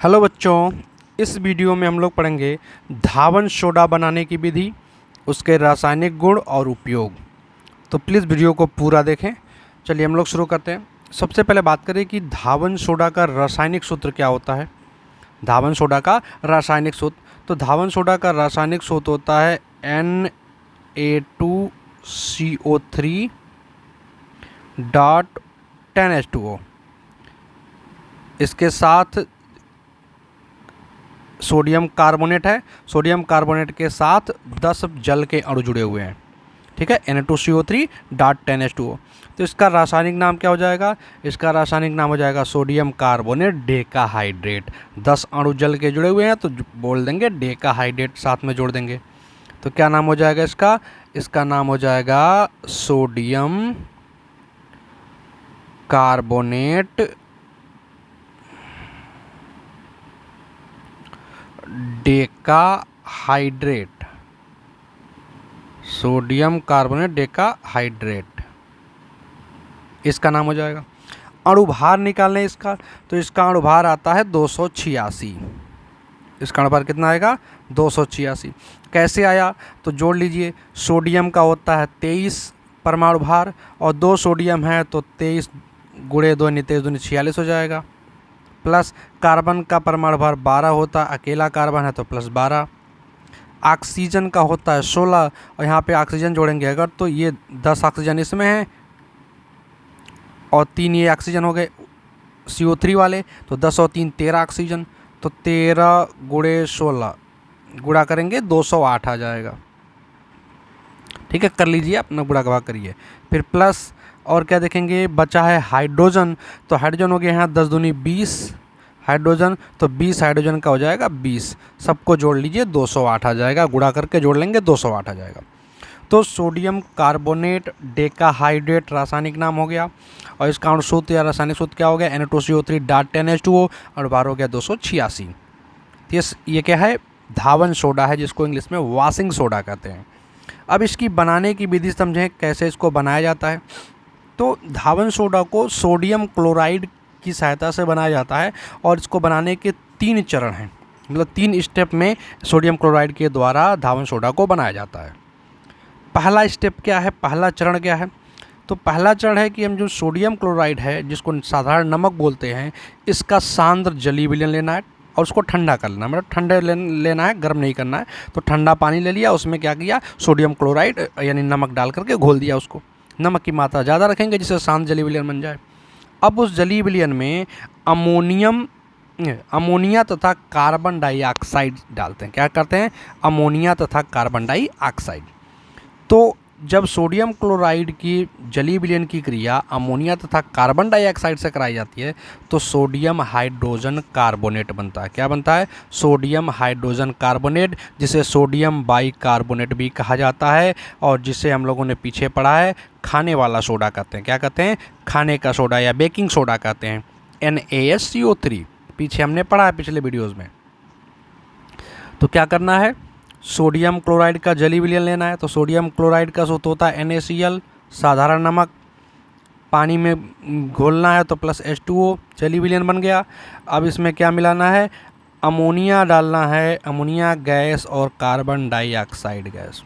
Hello बच्चों, इस video में हम लोग पढ़ेंगे धावन सोडा बनाने की विधि, उसके रासायनिक गुण और उपयोग। तो प्लीज़ वीडियो को पूरा देखें। चलिए हम लोग शुरू करते हैं। सबसे पहले बात करें कि धावन सोडा का रासायनिक सूत्र क्या होता है। धावन सोडा का रासायनिक सूत्र, तो धावन सोडा का रासायनिक सूत्र होता है Na2CO3 डॉट 10H2O। इसके साथ सोडियम कार्बोनेट है, सोडियम कार्बोनेट के साथ 10 जल के अणु जुड़े हुए हैं। ठीक है, Na2CO3 डॉट 10H2O। तो इसका रासायनिक नाम क्या हो जाएगा? इसका रासायनिक नाम हो जाएगा सोडियम कार्बोनेट डेकाहाइड्रेट। 10 अणु जल के जुड़े हुए हैं तो बोल देंगे डेकाहाइड्रेट, साथ में जोड़ देंगे। तो क्या नाम हो जाएगा इसका? इसका नाम हो जाएगा sodium carbonate decahydrate. Sodium carbonate decahydrate इसका नाम हो जाएगा। अणुभार निकालने इसका, तो इसका अणुभार आता है 286। इसका अणुभार कितना आएगा? 286। कैसे आया? तो जोड़ लीजिए, सोडियम का होता है 23 परमाणु भार और 2 सोडियम है तो 23 गुणे 2 23 दूनी 46 हो जाएगा। प्लस कार्बन का परमाणु भार 12 होता है, अकेला कार्बन है तो प्लस 12। ऑक्सीजन का होता है 16 और यहाँ पे ऑक्सीजन जोड़ेंगे अगर तो ये 10 ऑक्सीजन इसमें है और 3 ये ऑक्सीजन हो गए CO3 वाले, तो 10 और 3 13 ऑक्सीजन, तो 13 गुणे 16 गुणा करेंगे 208 आ जाएगा। ठीक है, कर लीजिए अपना गुणा का करिए। फिर प्लस और क्या देखेंगे, बचा है हाइड्रोजन। तो हाइड्रोजन हो गया यहाँ 10 दूनी 20 हाइड्रोजन, तो 20 हाइड्रोजन का हो जाएगा 20। सबको जोड़ लीजिए 208 आ जाएगा, गुणा करके जोड़ लेंगे 208 आ जाएगा। तो सोडियम कार्बोनेट डेकाहाइड्रेट रासायनिक नाम हो गया और इसका अणु सूत्र या रासायनिक सूत्र क्या हो गया? Na2CO3 डॉट 10H2O और भार हो गया 286। ये क्या है? धावन सोडा है, जिसको इंग्लिश में वॉशिंग सोडा कहते हैं। अब इसकी बनाने की विधि समझें, कैसे इसको बनाया जाता है। तो धावन सोडा को सोडियम क्लोराइड की सहायता से बनाया जाता है और इसको बनाने के 3 चरण हैं, मतलब 3 स्टेप में सोडियम क्लोराइड के द्वारा धावन सोडा को बनाया जाता है। पहला स्टेप क्या है? पहला चरण क्या है? तो पहला चरण है कि हम जो सोडियम क्लोराइड है, जिसको साधारण नमक बोलते हैं, इसका सांद्र जलीय विलयन लेना है और उसको ठंडा कर लेना, मतलब ठंडे लेना है, गर्म नहीं करना है। तो ठंडा पानी ले लिया, उसमें क्या किया, सोडियम क्लोराइड यानी नमक डाल करके घोल दिया उसको। नमक की मात्रा ज़्यादा रखेंगे जिससे शांत जलीय विलयन बन जाए। अब उस जलीय विलयन में अमोनिया तथा कार्बन डाइऑक्साइड डालते हैं। क्या करते हैं? अमोनिया तथा कार्बन डाइऑक्साइड। तो जब सोडियम क्लोराइड की जलीय विलयन की क्रिया अमोनिया तथा कार्बन डाइऑक्साइड से कराई जाती है तो सोडियम हाइड्रोजन कार्बोनेट बनता है। क्या बनता है? सोडियम हाइड्रोजन कार्बोनेट, जिसे सोडियम बाइकार्बोनेट भी कहा जाता है और जिसे हम लोगों ने पीछे पढ़ा है खाने वाला सोडा कहते हैं। क्या कहते हैं? खाने का सोडा या बेकिंग सोडा कहते हैं, NaSCO3। पीछे हमने पढ़ा है पिछले वीडियोज़ में। तो क्या करना है? सोडियम क्लोराइड का जलीय विलयन लेना है। तो सोडियम क्लोराइड का सूत्र होता है NaCl, साधारण नमक। पानी में घोलना है तो प्लस H2O, जलीय विलयन बन गया। अब इसमें क्या मिलाना है? अमोनिया डालना है, अमोनिया गैस और कार्बन डाइऑक्साइड गैस,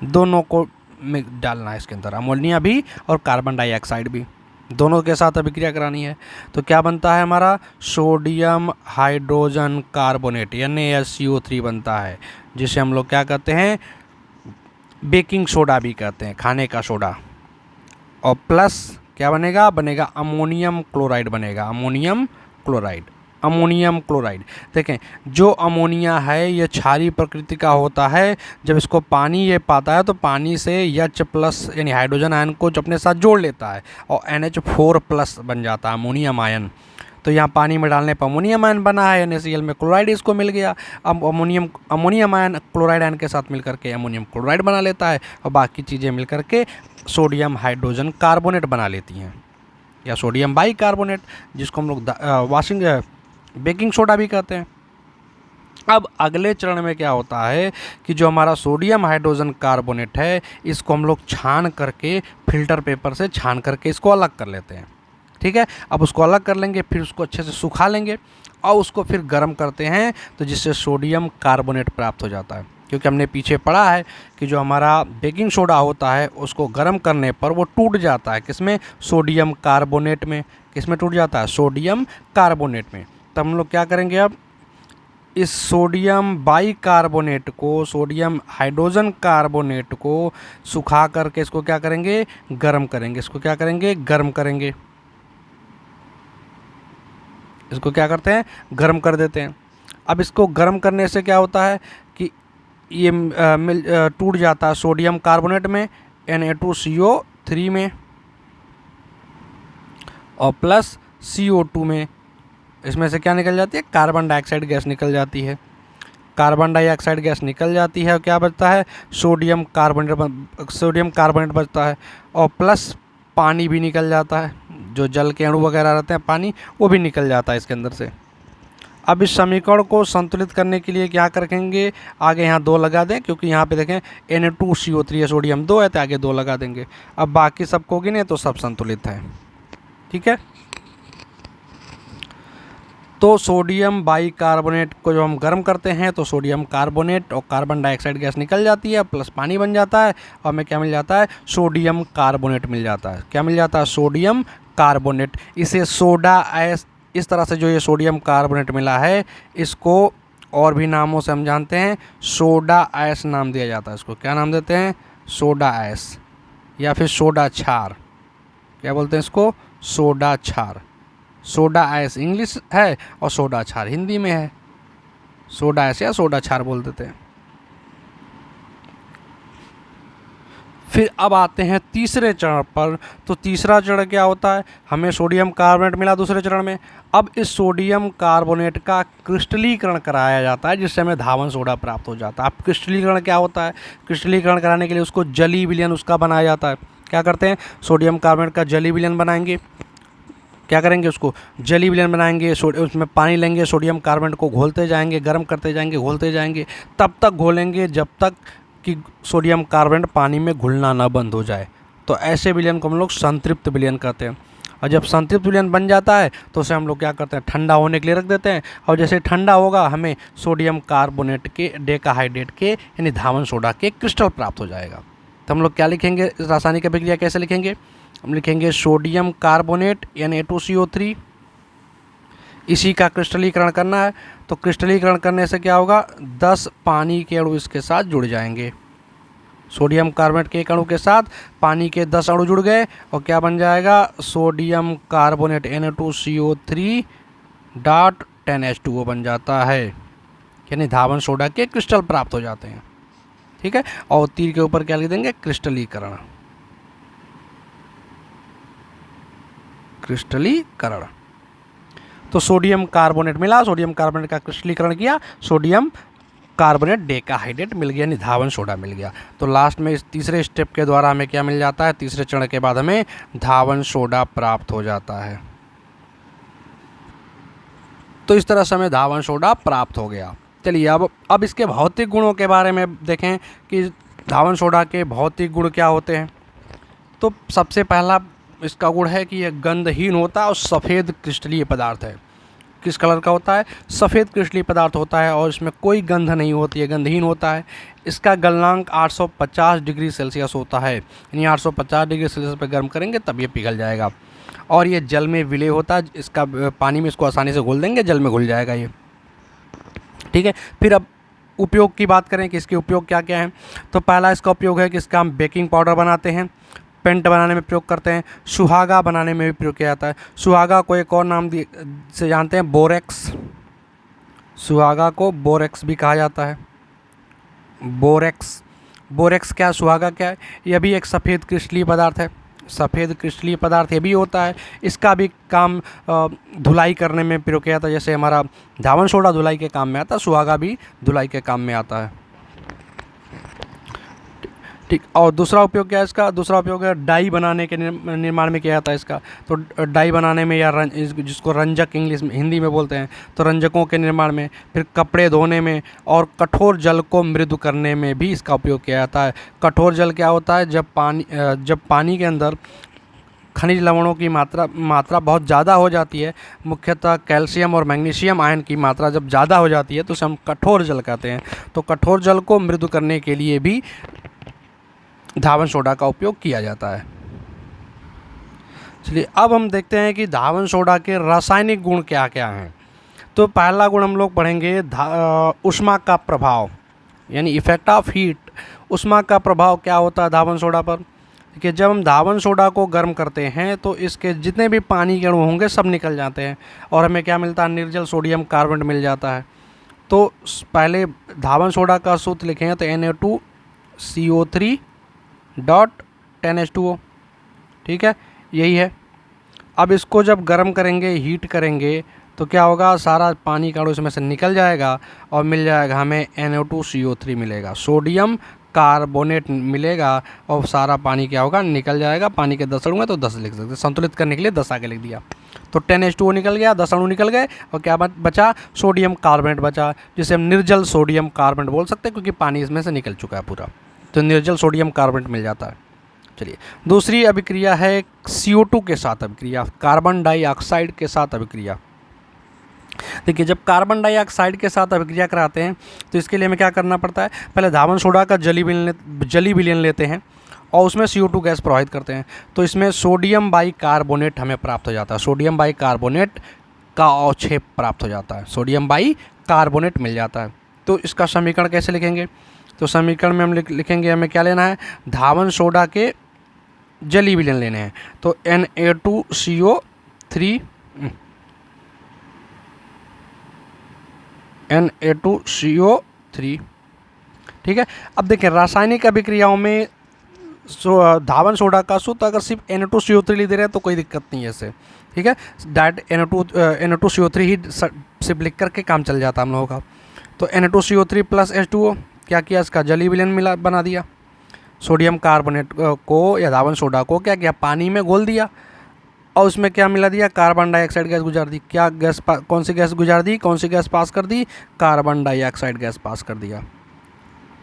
दोनों को डालना है इसके अंदर, अमोनिया भी और कार्बन डाइऑक्साइड भी, दोनों के साथ अभिक्रिया करानी है। तो क्या बनता है हमारा? सोडियम हाइड्रोजन कार्बोनेट NaSCO3 बनता है, जिसे हम लोग क्या कहते हैं? बेकिंग सोडा भी कहते हैं, खाने का सोडा। और प्लस क्या बनेगा? बनेगा अमोनियम क्लोराइड बनेगा, अमोनियम क्लोराइड। अमोनियम क्लोराइड देखें, जो अमोनिया है ये क्षारीय प्रकृति का होता है। जब इसको पानी ये पाता है तो पानी से H+ यानी हाइड्रोजन आयन को अपने साथ जोड़ लेता है और NH4+ बन जाता है, अमोनियम आयन। तो यहाँ पानी में डालने पर अमोनियम आयन बना है, NaCl में क्लोराइड इसको मिल गया। अब अमोनियम आयन क्लोराइड आयन के साथ मिलकर के अमोनियम क्लोराइड बना लेता है और बाकी चीज़ें मिलकर के सोडियम हाइड्रोजन कार्बोनेट बना लेती हैं, या सोडियम बाइकार्बोनेट, जिसको हम लोग बेकिंग सोडा भी कहते हैं। अब अगले चरण में क्या होता है कि जो हमारा सोडियम हाइड्रोजन कार्बोनेट है, इसको हम लोग छान करके फिल्टर पेपर से छान करके इसको अलग कर लेते हैं। ठीक ठीक है। अब उसको अलग कर लेंगे, फिर उसको अच्छे से सुखा लेंगे और उसको फिर गर्म करते हैं, तो जिससे सोडियम कार्बोनेट प्राप्त हो जाता है। क्योंकि हमने पीछे पढ़ा है कि जो हमारा बेकिंग सोडा होता है उसको गर्म करने पर वो टूट जाता है, किसमें? सोडियम कार्बोनेट में। किसमें टूट जाता है? सोडियम कार्बोनेट में। तो हम लोग क्या करेंगे, अब इस सोडियम बाइकार्बोनेट को, सोडियम हाइड्रोजन कार्बोनेट को सुखा करके इसको क्या करेंगे? गर्म करेंगे। इसको क्या करेंगे? गर्म करेंगे। इसको क्या करते हैं? गर्म कर देते हैं। अब इसको गर्म करने से क्या होता है कि ये टूट जाता है सोडियम कार्बोनेट में, Na2CO3 में और प्लस CO2 में। इसमें से क्या निकल जाती है? कार्बन डाइऑक्साइड गैस निकल जाती है। कार्बन डाइऑक्साइड गैस निकल जाती है और क्या बचता है? सोडियम कार्बोनेट बचता है और प्लस पानी भी निकल जाता है। जो जल के अणु वगैरह रहते हैं, पानी, वो भी निकल जाता है इसके अंदर से। अब इस समीकरण को संतुलित करने के लिए क्या करेंगे? आगे यहाँ 2 लगा दें, क्योंकि यहाँ पे देखें Na2CO3 है, सोडियम 2 है, तो आगे 2 लगा देंगे। अब बाकी सबको गिने तो सब संतुलित है, ठीक है। तो सोडियम बाइकार्बोनेट को जब हम गर्म करते हैं तो सोडियम कार्बोनेट और कार्बन डाइऑक्साइड गैस निकल जाती है, प्लस पानी बन जाता है और हमें क्या मिल जाता है? सोडियम कार्बोनेट मिल जाता है। क्या मिल जाता है? Sodium carbonate. इसे सोडा ऐश, इस तरह से जो ये सोडियम कार्बोनेट मिला है, इसको और भी नामों से हम जानते हैं, सोडा ऐश नाम दिया जाता है। इसको क्या नाम देते हैं? सोडा ऐश या फिर सोडा क्षार। क्या बोलते हैं इसको? सोडा क्षार। सोडा ऐश इंग्लिश है और सोडा क्षार हिंदी में है। सोडा ऐश या सोडा क्षार बोल देते हैं। फिर अब आते हैं तीसरे चरण पर। तो तीसरा चरण क्या होता है? हमें सोडियम कार्बोनेट मिला दूसरे चरण में। अब इस सोडियम कार्बोनेट का क्रिस्टलीकरण कराया जाता है, जिससे हमें धावन सोडा प्राप्त हो जाता है। अब क्रिस्टलीकरण क्या होता है? क्रिस्टलीकरण कराने के लिए उसको जली विलयन उसका बनाया जाता है। क्या करते हैं? सोडियम कार्बोनेट का जली विलयन बनाएंगे। क्या करेंगे? उसको जली विलयन बनाएंगे, उसमें पानी लेंगे, सोडियम कार्बोनेट को घोलते जाएंगे, गर्म करते जाएंगे, घोलते जाएंगे, तब तक घोलेंगे जब तक कि सोडियम कार्बोनेट पानी में घुलना ना बंद हो जाए। तो ऐसे विलयन को हम लोग संतृप्त विलयन कहते हैं। और जब संतृप्त विलयन बन जाता है तो उसे हम लोग क्या करते हैं? ठंडा होने के लिए रख देते हैं। और जैसे ठंडा होगा हमें सोडियम कार्बोनेट के डेकाहाइड्रेट के यानी धावन सोडा के क्रिस्टल प्राप्त हो जाएगा। तो हम लोग क्या लिखेंगे? इस रासायनिक अभिक्रिया कैसे लिखेंगे? हम लिखेंगे सोडियम कार्बोनेट Na2CO3। इसी का क्रिस्टलीकरण करना है। तो क्रिस्टलीकरण करने से क्या होगा? 10 पानी के अणु इसके साथ जुड़ जाएंगे। सोडियम कार्बोनेट के एक अणु के साथ पानी के 10 अणु जुड़ गए और क्या बन जाएगा? Sodium carbonate Na2CO3 dot 10H2O बन जाता है, यानी धावन सोडा के क्रिस्टल प्राप्त हो जाते हैं, ठीक है। और तीर के ऊपर क्या लिख देंगे? क्रिस्टलीकरण। क्रिस्टलीकरण। तो सोडियम कार्बोनेट मिला, सोडियम कार्बोनेट का क्रिस्टलीकरण किया, सोडियम कार्बोनेट डेकाहाइड्रेट मिल गया, यानी धावन सोडा मिल गया। तो लास्ट में इस तीसरे स्टेप के द्वारा हमें क्या मिल जाता है? तीसरे चरण के बाद हमें धावन सोडा प्राप्त हो जाता है। तो इस तरह से हमें धावन सोडा प्राप्त हो गया। चलिए अब इसके भौतिक गुणों के बारे में देखें कि धावन सोडा के भौतिक गुण क्या होते हैं। तो सबसे पहला इसका गुण है कि यह गंधहीन होता है और सफ़ेद क्रिस्टलीय पदार्थ है। किस कलर का होता है? सफ़ेद क्रिस्टलीय पदार्थ होता है और इसमें कोई गंध नहीं होती है, गंधहीन होता है। इसका गलनांक 850 डिग्री सेल्सियस होता है, यानी 850 डिग्री सेल्सियस पर गर्म करेंगे तब ये पिघल जाएगा। और ये जल में विलय होता है, इसका पानी में इसको आसानी से घोल देंगे, जल में घुल जाएगा ये, ठीक है। फिर अब उपयोग की बात करें कि इसके उपयोग क्या क्या हैं। तो पहला इसका उपयोग है कि इसका हम बेकिंग पाउडर बनाते हैं, पेंट बनाने में प्रयोग करते हैं, सुहागा बनाने में भी प्रयोग किया जाता है। सुहागा को एक और नाम से जानते हैं, बोरेक्स। सुहागा को बोरेक्स भी कहा जाता है। बोरेक्स, बोरेक्स क्या, सुहागा क्या है? यह भी एक सफ़ेद क्रिस्टलीय पदार्थ है। सफ़ेद क्रिस्टलीय पदार्थ ये भी होता है। इसका भी काम धुलाई करने में प्रयोग किया जाता है। जैसे हमारा धावन सोडा धुलाई के काम में आता है, सुहागा भी धुलाई के काम में आता है, ठीक। और दूसरा उपयोग क्या है इसका? दूसरा उपयोग है डाई बनाने के निर्माण में किया जाता है इसका। तो डाई बनाने में या जिसको रंजक इंग्लिश में हिंदी में बोलते हैं, तो रंजकों के निर्माण में, फिर कपड़े धोने में और कठोर जल को मृदु करने में भी इसका उपयोग किया जाता है। कठोर जल क्या होता है? जब पानी के अंदर खनिज लवणों की मात्रा बहुत ज़्यादा हो जाती है, मुख्यतः कैल्शियम और मैग्नीशियम आयन की मात्रा जब ज़्यादा हो जाती है तो उसे हम कठोर जल कहते हैं। तो कठोर जल को मृदु करने के लिए भी धावन सोडा का उपयोग किया जाता है। चलिए अब हम देखते हैं कि धावन सोडा के रासायनिक गुण क्या क्या हैं। तो पहला गुण हम लोग पढ़ेंगे ऊष्मा का प्रभाव, यानी इफेक्ट ऑफ हीट। ऊष्मा का प्रभाव क्या होता है धावन सोडा पर? कि जब हम धावन सोडा को गर्म करते हैं तो इसके जितने भी पानी के अणु होंगे सब निकल जाते हैं और हमें क्या मिलता है? निर्जल सोडियम कार्बोनेट मिल जाता है। तो पहले धावन सोडा का सूत्र लिखेंगे तो Na2CO3 डॉट 10H2O, ठीक है, यही है। अब इसको जब गर्म करेंगे, हीट करेंगे, तो क्या होगा? सारा पानी का अणु इसमें से निकल जाएगा और मिल जाएगा हमें Na2CO3 मिलेगा, सोडियम कार्बोनेट मिलेगा और सारा पानी क्या होगा? निकल जाएगा। पानी के 10 अणु हैं तो 10 लिख सकते हैं, संतुलित करने के लिए 10 आगे लिख दिया। तो 10H2O निकल गया, 10 अणु निकल गए और क्या बचा? सोडियम कार्बोनेट बचा, जिसे हम निर्जल सोडियम कार्बोनेट बोल सकते हैं क्योंकि पानी इसमें से निकल चुका है पूरा। तो निर्जल सोडियम कार्बोनेट मिल जाता है। चलिए दूसरी अभिक्रिया है CO2 के साथ अभिक्रिया, कार्बन डाइऑक्साइड के साथ अभिक्रिया। देखिए जब कार्बन डाइऑक्साइड के साथ अभिक्रिया कराते हैं तो इसके लिए हमें क्या करना पड़ता है? पहले धावन सोडा का जली विलयन लेते हैं और उसमें CO2 गैस प्रवाहित करते हैं। तो इसमें सोडियम बाइकार्बोनेट हमें प्राप्त हो जाता है, सोडियम बाइकार्बोनेट का अवक्षेप प्राप्त हो जाता है, सोडियम बाइकार्बोनेट मिल जाता है। तो इसका समीकरण कैसे लिखेंगे? तो समीकरण में हम लिखेंगे, हमें क्या लेना है? धावन सोडा के जली विलयन लेने हैं। तो Na2CO3 Na2CO3, ठीक है। अब देखिए रासायनिक अभिक्रियाओं में धावन सोडा का सूत्र अगर सिर्फ Na2CO3 लिख दे रहे हैं तो कोई दिक्कत नहीं है इससे, ठीक है। डायरेक्ट Na2CO3 ही सिर्फ लिख करके काम चल जाता हम लोगों का। तो Na2CO3 प्लस H2O क्या किया? इसका जली विलयन बना दिया। सोडियम कार्बोनेट को या धावन सोडा को क्या किया? पानी में घोल दिया और उसमें क्या मिला दिया? कार्बन डाइऑक्साइड गैस गुजार दी। क्या गैस कौन सी गैस गुजार दी? कौन सी गैस पास कर दी? कार्बन डाइऑक्साइड गैस पास कर दिया,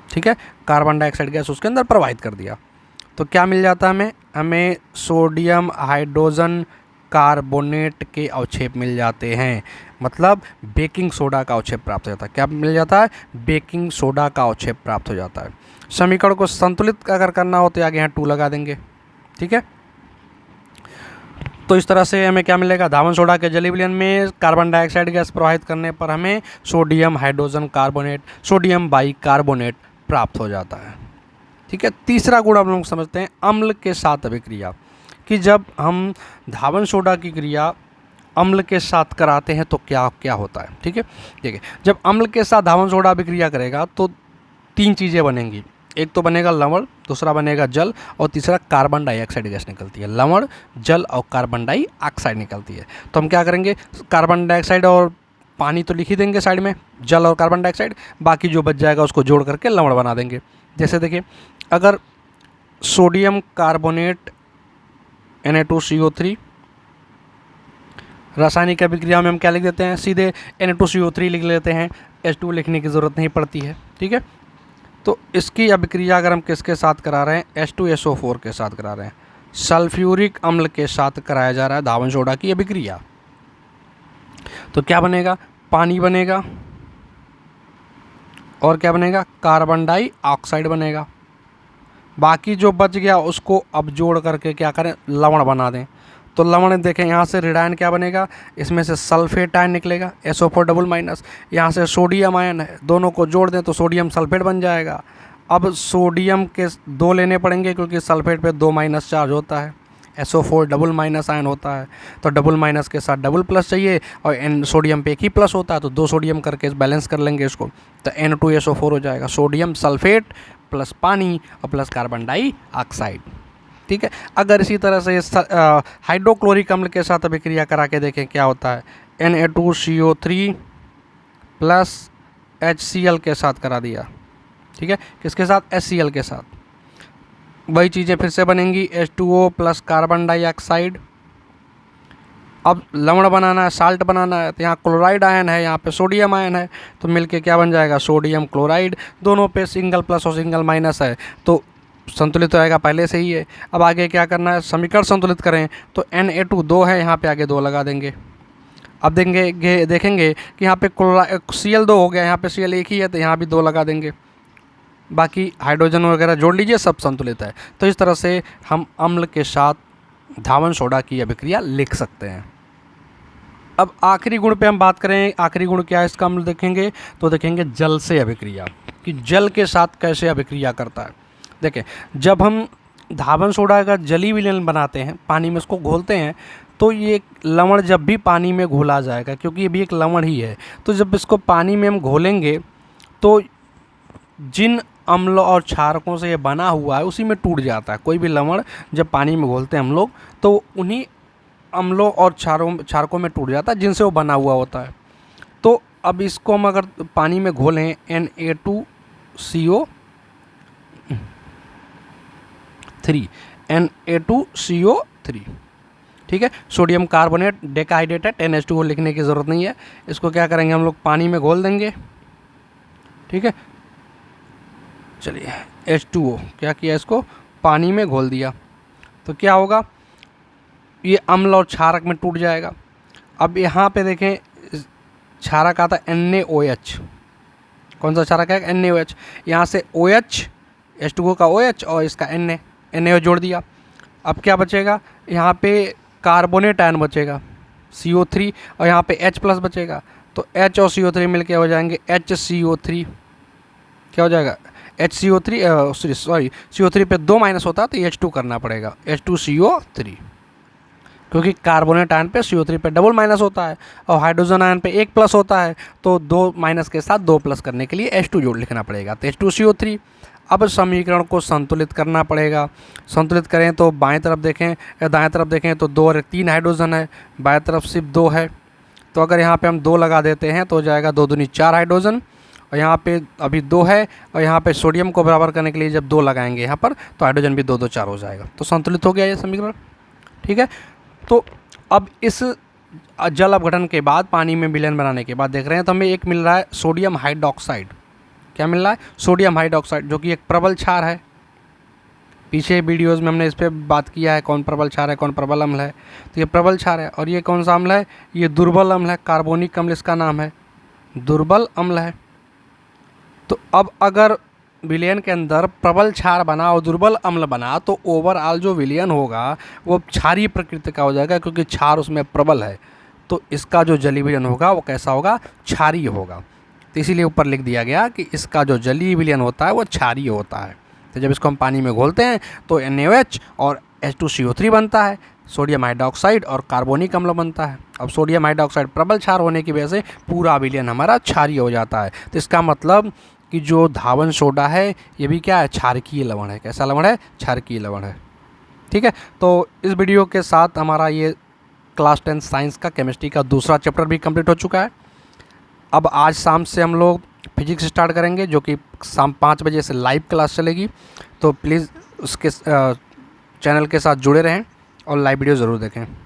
ठीक है। कार्बन डाइऑक्साइड गैस उसके अंदर प्रवाहित कर दिया। तो क्या मिल जाता है हमें सोडियम हाइड्रोजन कार्बोनेट के अवक्षेप मिल जाते हैं, मतलब बेकिंग सोडा का अवक्षेप प्राप्त हो जाता है। क्या मिल जाता है? बेकिंग सोडा का अवक्षेप प्राप्त हो जाता है। समीकरण को संतुलित अगर करना हो तो आगे यहाँ 2 लगा देंगे, ठीक है। तो इस तरह से हमें क्या मिलेगा? धावन सोडा के जली विलयन में कार्बन डाइऑक्साइड गैस प्रवाहित करने पर हमें sodium hydrogen carbonate, sodium bicarbonate प्राप्त हो जाता है, ठीक है। तीसरा गुण हम लोग समझते हैं अम्ल के साथ अभिक्रिया, कि जब हम धावन सोडा की क्रिया अम्ल के साथ कराते हैं तो क्या क्या होता है, ठीक है। देखिए जब अम्ल के साथ धावन सोडा अभिक्रिया करेगा तो 3 चीज़ें बनेंगी। एक तो बनेगा लवण, दूसरा बनेगा जल और तीसरा कार्बन डाइऑक्साइड गैस निकलती है। लवण, जल और कार्बन डाइऑक्साइड निकलती है। तो हम क्या करेंगे? कार्बन डाइऑक्साइड और पानी तो लिख ही देंगे साइड में, जल और कार्बन डाइऑक्साइड, बाकी जो बच जाएगा उसको जोड़ करके लवण बना देंगे। जैसे देखिए अगर सोडियम कार्बोनेट Na2CO3, रासायनिक अभिक्रिया में हम क्या लिख देते हैं? सीधे Na2CO3 लिख लेते हैं, H2 लिखने की ज़रूरत नहीं पड़ती है, ठीक है। तो इसकी अभिक्रिया अगर हम किसके साथ करा रहे हैं? H2SO4 के साथ करा रहे हैं, सल्फ्यूरिक अम्ल के साथ कराया जा रहा है धावन सोडा की अभिक्रिया। तो क्या बनेगा? पानी बनेगा और क्या बनेगा? कार्बन डाइऑक्साइड बनेगा। बाकी जो बच गया उसको अब जोड़ करके क्या करें? लवण बना दें। तो लवण देखें यहाँ से ऋण आयन क्या बनेगा? इसमें से सल्फेट आयन निकलेगा, SO4 डबल माइनस। यहाँ से सोडियम आयन है, दोनों को जोड़ दें तो सोडियम सल्फेट बन जाएगा। अब सोडियम के 2 लेने पड़ेंगे क्योंकि सल्फेट पे 2 माइनस चार्ज होता है, SO4 डबल माइनस आयन होता है। तो डबल माइनस के साथ डबल प्लस चाहिए और सोडियम पे एक ही प्लस होता है, तो 2 सोडियम करके बैलेंस कर लेंगे इसको। तो N2SO4 हो जाएगा, सोडियम सल्फेट प्लस पानी और प्लस कार्बन डाइऑक्साइड, ठीक है। अगर इसी तरह से हाइड्रोक्लोरिक अम्ल के साथ अभिक्रिया करा के देखें क्या होता है? Na2CO3 प्लस HCl के साथ करा दिया, ठीक है। किसके साथ? HCl के साथ। वही चीज़ें फिर से बनेंगी, H2O प्लस कार्बन डाइऑक्साइड। अब लवण बनाना है, साल्ट बनाना है, तो यहाँ क्लोराइड आयन है, यहाँ पे सोडियम आयन है, तो मिलके क्या बन जाएगा? Sodium chloride. दोनों पे सिंगल प्लस और सिंगल माइनस है, तो संतुलित होएगा पहले से ही है। अब आगे क्या करना है, समीकरण संतुलित करें तो Na2 2 है, यहाँ पे आगे 2 लगा देंगे। अब देखेंगे कि यहाँ पे Cl 2 हो गया, यहाँ पे Cl एक ही है तो यहाँ भी 2 लगा देंगे। बाकी हाइड्रोजन वगैरह जोड़ लीजिए, सब संतुलित है। तो इस तरह से हम अम्ल के साथ धावन सोडा की अभिक्रिया लिख सकते हैं। अब आखिरी गुण पे हम बात करें, आखिरी गुण क्या है इसका हम देखेंगे तो देखेंगे जल से अभिक्रिया, कि जल के साथ कैसे अभिक्रिया करता है। देखें, जब हम धावन सोडा का जलीय विलयन बनाते हैं, पानी में उसको घोलते हैं, तो ये लवण जब भी पानी में घोला जाएगा, क्योंकि ये भी एक लवण ही है, तो जब इसको पानी में हम घोलेंगे तो जिन अम्लों और क्षारकों से ये बना हुआ है उसी में टूट जाता है। कोई भी लवण जब पानी में घोलते हैं हम लोग तो उन्हीं अम्लों और क्षारकों में टूट जाता है जिनसे वो बना हुआ होता है। तो अब इसको हम अगर पानी में घोलें Na2CO3, ठीक है, सोडियम कार्बोनेट डेकाहाइड्रेट है, NH2O लिखने की ज़रूरत नहीं है। इसको क्या करेंगे हम लोग, पानी में घोल देंगे, ठीक है। चलिए H2O क्या किया, इसको पानी में घोल दिया तो क्या होगा, ये अम्ल और क्षारक में टूट जाएगा। अब यहाँ पे देखें क्षारक आता है NaOH, कौन सा क्षारक है, NaOH। यहाँ से OH, H2O का OH और इसका NaOH जोड़ दिया। अब क्या बचेगा, यहाँ पे कार्बोनेट आयन बचेगा CO3 और यहाँ पे H प्लस बचेगा, तो H और CO3 मिलके हो जाएंगे HCO3। क्या हो जाएगा, CO3 पे 2 माइनस होता है तो H2 करना पड़ेगा, H2CO3, क्योंकि कार्बोनेट आयन पे CO3 पे डबल माइनस होता है और हाइड्रोजन आयन पे 1 प्लस होता है, तो 2 माइनस के साथ 2 प्लस करने के लिए H2 जोड़ लिखना पड़ेगा, तो H2CO3। अब समीकरण को संतुलित करना पड़ेगा। संतुलित करें तो बाएं तरफ देखें या दाएं तरफ देखें तो 2 और 3 हाइड्रोजन है, बाएं तरफ सिर्फ 2 है। तो अगर यहाँ पे हम 2 लगा देते हैं तो हो जाएगा 2 दूनी 4 हाइड्रोजन, और यहाँ पे अभी 2 है, और यहाँ पे सोडियम को बराबर करने के लिए जब 2 लगाएंगे यहाँ पर तो हाइड्रोजन भी 2 2 4 हो जाएगा, तो संतुलित हो गया ये समीकरण, ठीक है। तो अब इस जल अपघटन के बाद पानी में विलयन बनाने के बाद देख रहे हैं तो हमें एक मिल रहा है सोडियम हाइड्रोक्साइड। क्या मिल रहा है, सोडियम हाइड्रोक्साइड, जो कि एक प्रबल क्षार है। पीछे वीडियोस में हमने इस पर बात किया है कौन प्रबल क्षार है, कौन प्रबल अम्ल है। तो ये प्रबल क्षार है, और ये कौन सा अम्ल है, ये दुर्बल अम्ल है, कार्बोनिक अम्ल इसका नाम है, दुर्बल अम्ल है। तो अब अगर विलयन के अंदर प्रबल क्षार बना और दुर्बल अम्ल बना तो ओवरऑल जो विलयन होगा वो क्षारीय प्रकृति का हो जाएगा, क्योंकि क्षार उसमें प्रबल है। तो इसका जो जलीय विलयन होगा वो कैसा होगा, क्षारीय होगा। तो इसीलिए ऊपर लिख दिया गया कि इसका जो जलीय विलयन होता है वो क्षारीय होता है। तो जब इसको हम पानी में घोलते हैं तो NaOH और H2CO3 बनता है, सोडियम हाइड्रोक्साइड और कार्बोनिक अम्ल बनता है। अब सोडियम हाइड्रोक्साइड प्रबल क्षार होने की वजह से पूरा विलयन हमारा क्षारीय हो जाता है। तो इसका मतलब कि जो धावन सोडा है ये भी क्या है, क्षारकीय लवण है। कैसा लवण है, क्षारकीय लवण है, ठीक है। तो इस वीडियो के साथ हमारा ये क्लास 10 साइंस का केमिस्ट्री का दूसरा चैप्टर भी कंप्लीट हो चुका है। अब आज शाम से हम लोग फिजिक्स स्टार्ट करेंगे, जो कि शाम 5 बजे से लाइव क्लास चलेगी। तो प्लीज़ उसके चैनल के साथ जुड़े रहें और लाइव वीडियो ज़रूर देखें।